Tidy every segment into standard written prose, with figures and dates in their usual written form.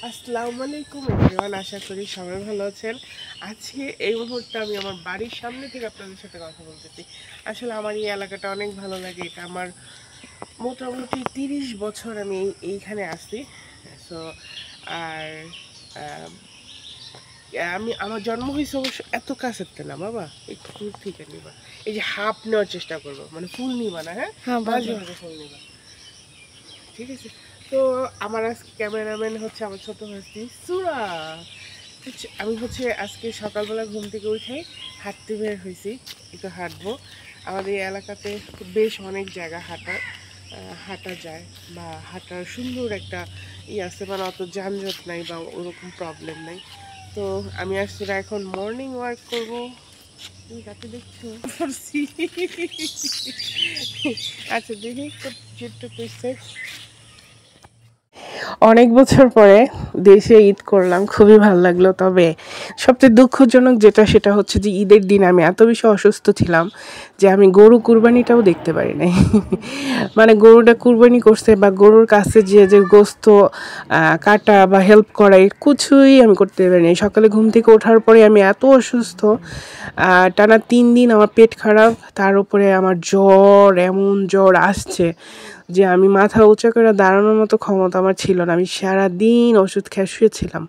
আসসালামু আলাইকুম এভরিওয়ান, আশা করি সবাই ভালো আছেন। আজকে এই মুহূর্তে আমি আমার বাড়ির সামনে থেকে আপনাদের সাথে কথা বলতেছি। আসলে আমার এই এলাকাটা অনেক ভালো লাগে। এটা আমার মোটামুটি 30 বছর আমি এইখানে আসছি। সো আর আহ, আমি আমার জন্ম হয়েছে অবশ্য এত কাছেতে না বাবা, একটু দূর থেকে নিবা। এই যে হাফ নেওয়ার চেষ্টা করবো, মানে ফুল নিবা না, হ্যাঁ মাঝে মাঝে ফুল নিবা, ঠিক আছে? তো আমার আজকে ক্যামেরাম্যান হচ্ছে আমার ছোট ভাস্তি সুরা। আমি হচ্ছে আজকে সকালবেলা ঘুম থেকে উঠে হাঁটতে বের হয়েছি, একটু হাঁটবো। আমাদের এই এলাকাতে বেশ অনেক জায়গা হাঁটা যায়, বা হাঁটার সুন্দর একটা আছে, মানে অত যানজট নাই বা ওরকম প্রবলেম নাই। তো আমি আসলে এখন মর্নিং ওয়াক করবো। তুমি কাকে দেখছো? আচ্ছা দেখি একটু অনেক বছর পরে দেশে ঈদ করলাম, খুবই ভালো লাগলো। তবে সবচেয়ে দুঃখজনক যেটা, সেটা হচ্ছে যে ঈদের দিন আমি এত বেশি অসুস্থ ছিলাম যে আমি গরু কুরবানিটাও দেখতে পারি নাই। মানে গরুটা কুরবানি করছে বা গরুর কাছে যে গোস্ত কাটা বা হেল্প করা, কিছুই আমি করতে পারিনি। সকালে ঘুম থেকে ওঠার পরে আমি এত অসুস্থ, টানা 3 দিন আমার পেট খারাপ, তার উপরে আমার জ্বর, এমন জ্বর আসছে যে আমি মাথা উঁচা করে দাঁড়ানোর মতো ক্ষমতা আমার ছিল না। আমি সারাদিন ওষুধ খেয়ে শুয়েছিলাম।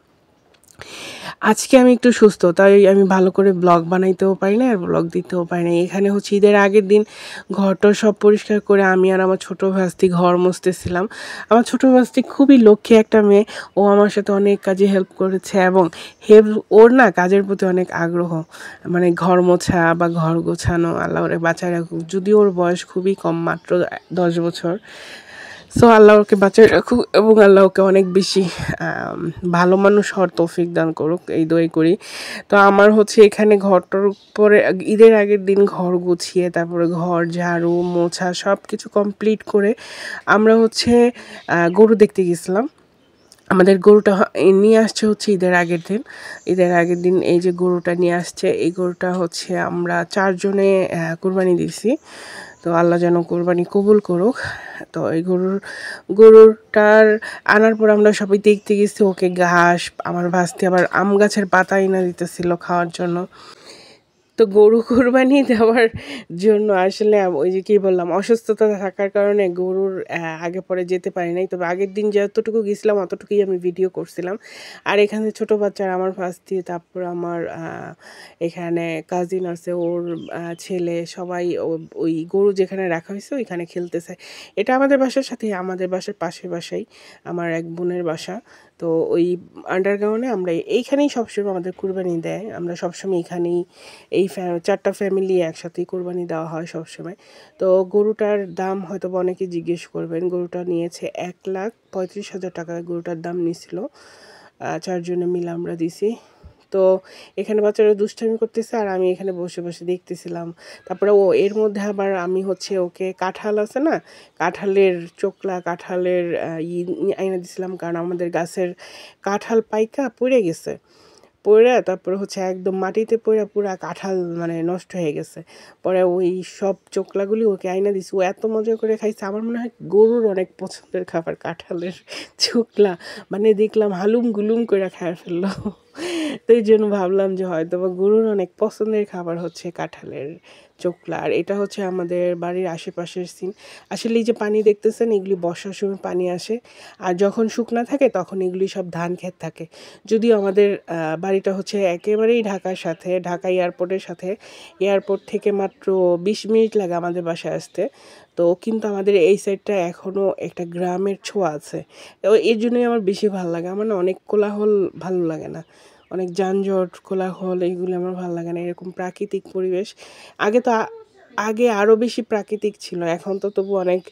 আজকে আমি একটু সুস্থ, তাই আমি ভালো করে ব্লগ বানাইতেও পারি না, আর ব্লগ দিতেও পারি না। এখানে হচ্ছে ঈদের আগের দিন ঘরটা সব পরিষ্কার করে আমি আর আমার ছোটো ভাস্তি ঘর মুছতেছিলাম। আমার ছোটো ভাস্তি খুবই লক্ষ্মী একটা মেয়ে, ও আমার সাথে অনেক কাজে হেল্প করেছে, এবং ওর না কাজের প্রতি অনেক আগ্রহ, মানে ঘর মোছা বা ঘর গোছানো। আল্লাহ ওরে বাঁচায় রাখুক, যদিও ওর বয়স খুবই কম, মাত্র 10 বছর। সো আল্লাহ ওকে বাঁচায় রাখুক, এবং আল্লাহ ওকে অনেক বেশি ভালো মানুষ হওয়ার তৌফিক দান করুক, এই দোয়াই করি। তো আমার হচ্ছে এখানে ঘরটার পরে ঈদের আগের দিন ঘর গুছিয়ে, তারপরে ঘর ঝাড়ু মোছা সব কিছু কমপ্লিট করে আমরা হচ্ছে গরু দেখতে গেছিলাম। আমাদের গরুটা নিয়ে আসছে হচ্ছে ঈদের আগের দিন। ঈদের আগের দিন এই যে গরুটা নিয়ে আসছে, এই গরুটা হচ্ছে আমরা 4 জনে কুরবানি দিছি। তো আল্লাহ যেন কোরবানি কবুল করুক। তো এই গরুটার আনার পর আমরা সবাই দেখতে গেছি ওকে ঘাস, আমার ভাস্তি আবার আম গাছের পাতা এনে দিতেছিল খাওয়ার জন্য। তো গরু কুরবানি দেওয়ার জন্য আসলে ওই যে কি বললাম, অসুস্থতা থাকার কারণে গরুর আগে পরে যেতে পারি নাই। তবে আগের দিন যতটুকু গেছিলাম অতটুকুই আমি ভিডিও করছিলাম। আর এখানে ছোট বাচ্চারা, আমার ভাস্তি, তারপর আমার এখানে কাজিন আছে, ওর ছেলে, সবাই ওই গরু যেখানে রাখা হয়েছে ওইখানে খেলতেছে। এটা আমাদের বাসার সাথে, আমাদের বাসার পাশের বাসাই আমার এক বোনের বাসা। তো ওই আন্ডারগ্রাউন্ডে আমরা এইখানেই সবসময় আমাদের কুরবানি দেয়, আমরা সবসময় এখানেই এই 4টা ফ্যামিলি একসাথেই কোরবানি দেওয়া হয় সবসময়। তো গরুটার দাম হয়তো অনেকে জিজ্ঞেস করবেন, গরুটা নিয়েছে 1,35,000 টাকা গরুটার দাম নিছিল। 4 জনে মিলে আমরা দিছি। তো এখানে বাচ্চারা দুষ্টামি করতেছে, আর আমি এখানে বসে বসে দেখতেছিলাম। তারপরে এর মধ্যে আবার আমি হচ্ছে ওকে কাঁঠাল আছে না, কাঁঠালের চোকলা, কাঁঠালের আইনা দিছিলাম, কারণ আমাদের গাছের কাঁঠাল পাইকা পড়ে গেছে। পইড়া তারপরে হচ্ছে একদম মাটিতে পইড়া পুরা কাঁঠাল মানে নষ্ট হয়ে গেছে। পরে ওই সব চোকলাগুলি ওকে আইনা দিছি, ও এত মজা করে খাইছে। আমার মনে হয় গরুর অনেক পছন্দের খাবার কাঁঠালের চোকলা, মানে দেখলাম হালুম গুলুম করে খায় ফেললো। তো এই জন্য ভাবলাম যে হয়তো বা গরুর অনেক পছন্দের খাবার হচ্ছে কাঁঠালের চোকলা। আর এটা হচ্ছে আমাদের বাড়ির আশেপাশের সিন। আসলে এই যে পানি দেখতেছেন, এগুলি বর্ষার সময় পানি আসে, আর যখন শুকনা থাকে তখন এগুলি সব ধান ক্ষেত থাকে। যদিও আমাদের বাড়িটা হচ্ছে একেবারেই ঢাকার সাথে, ঢাকা এয়ারপোর্টের সাথে। এয়ারপোর্ট থেকে মাত্র 20 মিনিট লাগে আমাদের বাসায় আসতে। তো কিন্তু আমাদের এই সাইডটা এখনও একটা গ্রামের ছোঁয়া আছে। তো এর জন্যই আমার বেশি ভালো লাগে। আমার না অনেক কোলাহল ভালো লাগে না, অনেক যানজট কোলাহল এইগুলো আমার ভালো লাগে না। এরকম প্রাকৃতিক পরিবেশ আগে তো আগে আরও বেশি প্রাকৃতিক ছিল, এখন তো তবু অনেক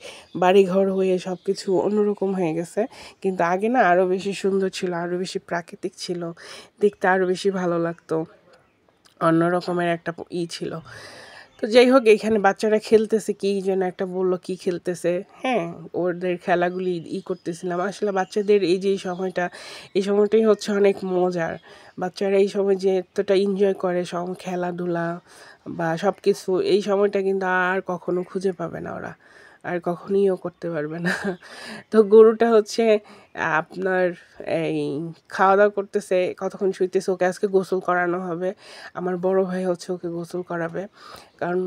বাড়িঘর হয়ে সব কিছু অন্যরকম হয়ে গেছে। কিন্তু আগে না আরও বেশি সুন্দর ছিল, আরও বেশি প্রাকৃতিক ছিল, দেখতে আরও বেশি ভালো লাগতো, অন্য রকমের একটা ছিল। তো যাই হোক, এখানে বাচ্চারা খেলতেছে, কি যেন একটা বললো কি খেলতেছে, হ্যাঁ ওদের খেলাগুলি করতেছিলাম। আসলে বাচ্চাদের এই যে এই সময়টাই হচ্ছে অনেক মজার। বাচ্চারা এই সময় যে এতটা এনজয় করে সব খেলাধুলা বা সব কিছু, এই সময়টা কিন্তু আর কখনো খুঁজে পাবে না ওরা। আর কখনোইও করতে পারবে না। তো গরুটা হচ্ছে আপনার এই খাওয়া দাওয়া করতেছে, কতক্ষণ শুইতেছে। ওকে আজকে গোসল করানো হবে। আমার বড় ভাই হচ্ছে ওকে গোসল করাবে, কারণ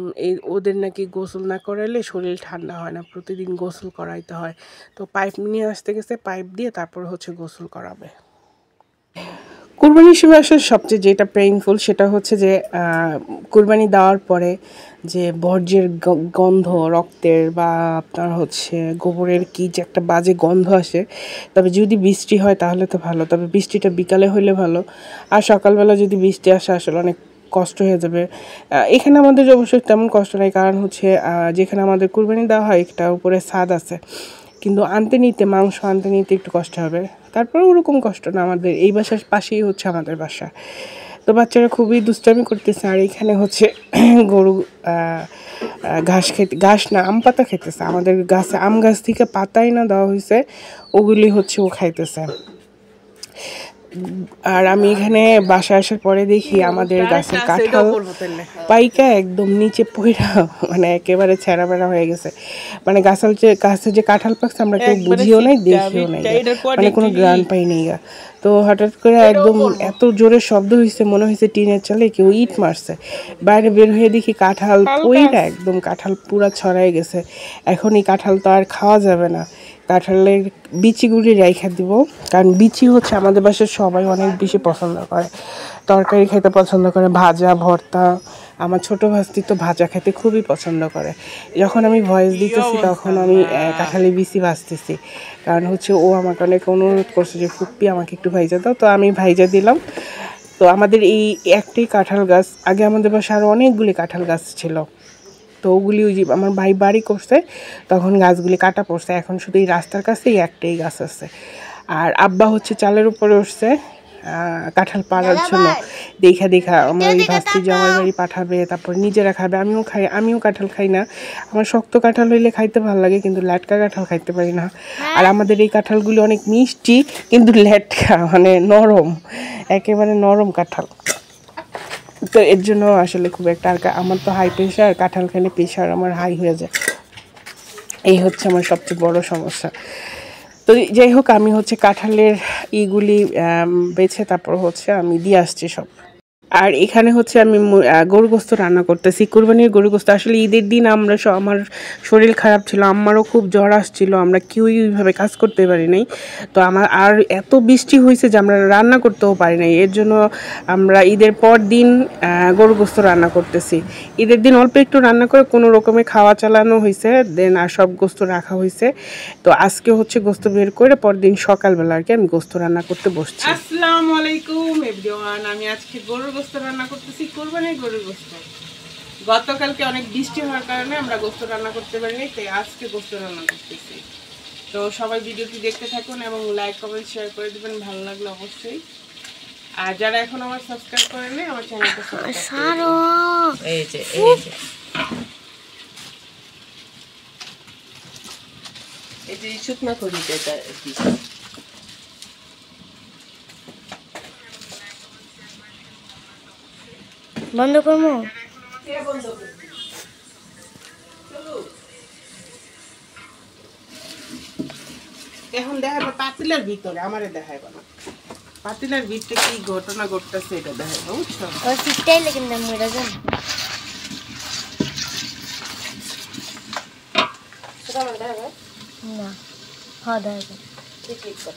ওদের নাকি গোসল না করালে শরীর ঠান্ডা হয় না, প্রতিদিন গোসল করাইতে হয়। তো পাইপ নিয়ে আসতে গেছে, পাইপ দিয়ে তারপর হচ্ছে গোসল করাবে। কুরবানির সময় আসলে সবচেয়ে যেটা পেইনফুল সেটা হচ্ছে যে কুরবানি দেওয়ার পরে যে বর্জ্যের গন্ধ, রক্তের বা আপনার হচ্ছে গোবরের কি যে একটা বাজে গন্ধ আসে। তবে যদি বৃষ্টি হয় তাহলে তো ভালো, তবে বৃষ্টিটা বিকালে হলে ভালো। আর সকালবেলা যদি বৃষ্টি আসে আসলে অনেক কষ্ট হয়ে যাবে। এখানে আমাদের অবশ্যই তেমন কষ্ট নেই, কারণ হচ্ছে যেখানে আমাদের কুরবানি দেওয়া হয় একটা উপরে ছাদ আছে, কিন্তু মাংস আনতে নিতে একটু কষ্ট হবে। তারপরে ওরকম কষ্ট না, আমাদের এই বাসার পাশেই হচ্ছে আমাদের বাসা। তো বাচ্চারা খুবই দুষ্টামি করতেছে, আর এখানে হচ্ছে গরু ঘাস না আম পাতা খেতেছে। আমাদের গাছে আম গাছ থেকে পাতাই না দেওয়া হয়েছে, ওগুলি হচ্ছে ও খাইতেছে। আর আমি এখানে বাসায় আসার পরে দেখি আমাদের গাছের কাঁঠাল পাইকা একদম নিচে পইড়া মানে একেবারে ছেঁড়া বেড়া হয়ে গেছে। মানে গাছে যে কাঁঠাল পাকছে আমরা কেউ বুঝিও নাই, দেখিও নাই, মানে কোনো গ্রান পাই নেই গা। তো হঠাৎ করে একদম এত জোরে শব্দ হয়েছে, মনে হয়েছে টিনের চালে কেউ ইট মারছে। বাইরে বের হয়ে দেখি কাঁঠাল পইড়া একদম কাঁঠাল পুরা ছড়াই গেছে। এখন এই কাঁঠাল তো আর খাওয়া যাবে না, কাঁঠালের বিচিগুলি রাইখা দিব, কারণ বিচি হচ্ছে আমাদের বাসায় সবাই অনেক বেশি পছন্দ করে, তরকারি খেতে পছন্দ করে, ভাজা ভর্তা। আমার ছোটো ভাস্তি তো ভাজা খেতে খুবই পছন্দ করে। যখন আমি ভয়েস দিতেছি তখন আমি কাঁঠালি বিচি ভাজতেছি, কারণ হচ্ছে ও আমাকে অনেক অনুরোধ করছে যে ফুপ্পি আমাকে একটু ভাইজা দাও, তো আমি ভাইজা দিলাম। তো আমাদের এই একটাই কাঁঠাল গাছ, আগে আমাদের বাসায় আরও অনেকগুলি কাঁঠাল গাছ ছিল। তো ওগুলি ওই যে আমার ভাই বাড়ি করছে তখন গাছগুলি কাটা পড়ছে, এখন শুধু এই রাস্তার কাছেই একটাই গাছ আছে। আর আব্বা হচ্ছে চালের উপরে উঠছে কাঁঠাল পাড়ার জন্য। দেখা আমার ওই ভাস্তি যে আমার বাড়ি পাঠাবে, তারপর নিজেরা খাবে, আমিও কাঁঠাল খাই না। আমার শক্ত কাঁঠাল হইলে খাইতে ভালো লাগে, কিন্তু ল্যাটকা কাঁঠাল খাইতে পারি না। আর আমাদের এই কাঁঠালগুলি অনেক মিষ্টি কিন্তু ল্যাটকা, মানে নরম, একেবারে নরম কাঁঠাল। তো এর জন্য আসলে খুব একটা, আর আমার তো হাই প্রেশার, কাঁঠাল খেলে প্রেশার আমার হাই হয়ে যায়, এই হচ্ছে আমার সবচেয়ে বড় সমস্যা। তো যাই হোক, আমি হচ্ছে কাঁঠালের ইগুলি বেছে তারপর হচ্ছে আমি দিয়ে আসছি সব। আর এখানে হচ্ছে আমি গরু গোস্ত রান্না করতেছি, কুরবানির গরু গোস্ত। আসলে ঈদের দিন আমার শরীর খারাপ ছিল, আমারও খুব জ্বর আসছিল, আমরা কেউই ওইভাবে কাজ করতে পারি নাই। তো আর এত বৃষ্টি হয়েছে যে আমরা রান্না করতেও পারি নাই, এর জন্য আমরা ঈদের পর দিন গরু গোস্ত রান্না করতেছি। ঈদের দিন অল্প একটু রান্না করে কোনো রকমে খাওয়া চালানো হয়েছে, দেন আর সব গোস্ত রাখা হয়েছে। তো আজকে হচ্ছে গোস্ত বের করে পরদিন সকালবেলা আর কি আমি গোস্ত রান্না করতে বসছি। আসসালামু আলাইকুম এভরিওয়ান, আমি আজকে গরুর গোস্ত রান্না করতেছি, কুরবানির গরুর গোস্ত। গতকালকে অনেক বৃষ্টি হওয়ার কারণে আমরা গোস্ত রান্না করতে পারিনি, তাই আজকে গোস্ত রান্না করতেছি। তো সবাই ভিডিওটি দেখতে থাকুন এবং লাইক কমেন্ট শেয়ার করে দিবেন ভালো লাগলে অবশ্যই। আর যারা এখন আমার সাবস্ক্রাইব করেনি আমার চ্যানেলটা সাবস্ক্রাইব করুন। এই যে শুকনা করি বন্ধ করবো। এখন দেখাবো পাতিলের ভিতরে, আমারে দেখাইবো না, পাতিলের ভিতরে কি ঘটনা ঘটতেছে এটা দেখাইবো, বুঝছো? না হ্যাঁ দেখাবো, ঠিক আছে।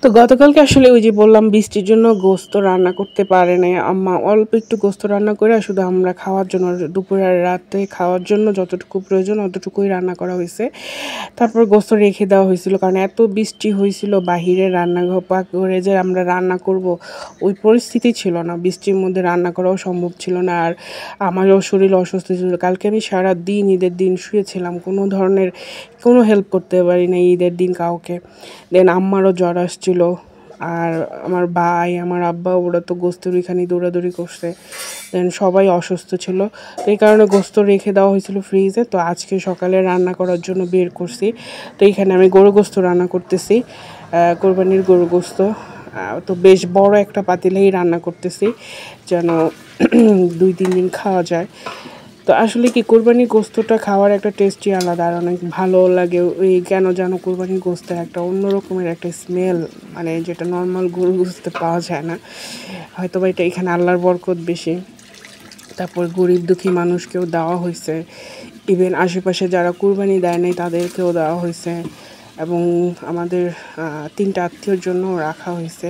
তো গতকালকে আসলে ওই যে বললাম বৃষ্টির জন্য গোস্ত রান্না করতে পারে নাই আম্মা, অল্প একটু গোস্ত রান্না করে শুধু আমরা খাওয়ার জন্য, দুপুরে রাতে খাওয়ার জন্য যতটুকু প্রয়োজন অতটুকুই রান্না করা হয়েছে। তারপর গোস্ত রেখে দেওয়া হয়েছিল, কারণ এত বৃষ্টি হয়েছিল, বাহিরে রান্নাঘর করে যে আমরা রান্না করব ওই পরিস্থিতি ছিল না, বৃষ্টির মধ্যে রান্না করাও সম্ভব ছিল না। আর আমারও শরীর অসুস্থ ছিল, কালকে আমি সারা দিন ঈদের দিন শুয়েছিলাম, কোনো ধরনের কোনো হেল্প করতে পারি না ঈদের দিন কাউকে। দেন আম্মারও জ্বর আসছিল, আর আমার ভাই আমার আব্বা ওরা তো গোস্তের ওইখানে দৌড়াদৌড়ি করছে, দেন সবাই অসুস্থ ছিল। তো এই কারণে গোস্ত রেখে দেওয়া হয়েছিল ফ্রিজে। তো আজকে সকালে রান্না করার জন্য বের করছি। তো এখানে আমি গরু গোস্ত রান্না করতেছি, কোরবানির গরু গোস্ত। তো বেশ বড় একটা পাতিলেই রান্না করতেছি যেন 2-3 দিন খাওয়া যায়। তো আসলে কি কোরবানির গোস্তটা খাওয়ার একটা টেস্টই আলাদা আর অনেক ভালো লাগে। ওই কেন যেন কোরবানির গোস্তের একটা অন্য রকমের একটা স্মেল, মানে যেটা নর্মাল গরুর গোস্তে পাওয়া যায় না। হয়তোবা এটা এখানে আল্লাহর বরকত বেশি। তারপর গরিব দুঃখী মানুষকেও দেওয়া হয়েছে, ইভেন আশেপাশে যারা কুরবানি দেয় নাই তাদেরকেও দেওয়া হয়েছে, এবং আমাদের 3টা আত্মীয়র জন্য রাখা হয়েছে।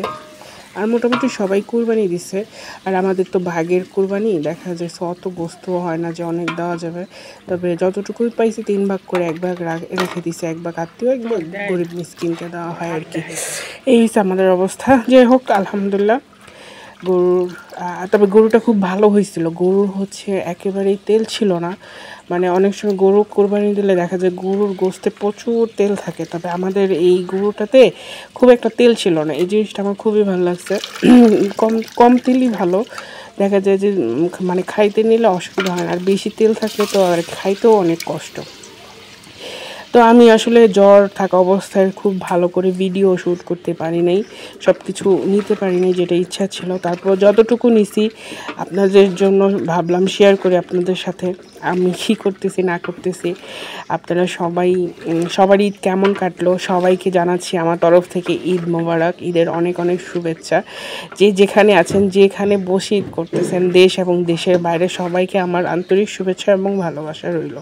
আর মোটামুটি সবাই কুরবানি দিছে। আর আমাদের তো ভাগের কুরবানি, দেখা যাচ্ছে অত গোস্ত হয় না যে অনেক দেওয়া যাবে, তবে যতটুকুই পাইছি 3 ভাগ করে 1 ভাগ রেখে দিছে, 1 ভাগ আত্মীয় 1 ভাগ গরিব মিসকিনকে দেওয়া হয় আর কি। এই হচ্ছে আমাদের অবস্থা। যাই হোক আলহামদুলিল্লাহ গরুর, তবে গরুটা খুব ভালো হয়েছিল। গরুর হচ্ছে একেবারেই তেল ছিল না, মানে অনেক সময় গরু কোরবানি দিলে দেখা যায় গরুর গোস্তে প্রচুর তেল থাকে, তবে আমাদের এই গরুটাতে খুব একটা তেল ছিল না। এই জিনিসটা আমার খুবই ভালো লাগছে। কম কম তেলই ভালো, দেখা যায় যে মানে খাইতে নিলে অসুবিধা হয় না, আর বেশি তেল থাকলে তো আর খাইতেও অনেক কষ্ট। তো আমি আসলে জ্বর থাকা অবস্থায় খুব ভালো করে ভিডিও শ্যুট করতে পারি নাই, সব কিছু নিতে পারি নাই যেটা ইচ্ছা ছিল। তারপর যতটুকু নিছি আপনাদের জন্য ভাবলাম শেয়ার করি আপনাদের সাথে আমি কী করতেছি না করতেছি। আপনারা সবাই সবার ঈদ কেমন কাটলো সবাইকে জানাচ্ছি আমার তরফ থেকে ঈদ মোবারক, ঈদের অনেক অনেক শুভেচ্ছা। যে যেখানে আছেন, যেখানে বসে ঈদ করতেছেন, দেশ এবং দেশের বাইরে, সবাইকে আমার আন্তরিক শুভেচ্ছা এবং ভালোবাসা রইল।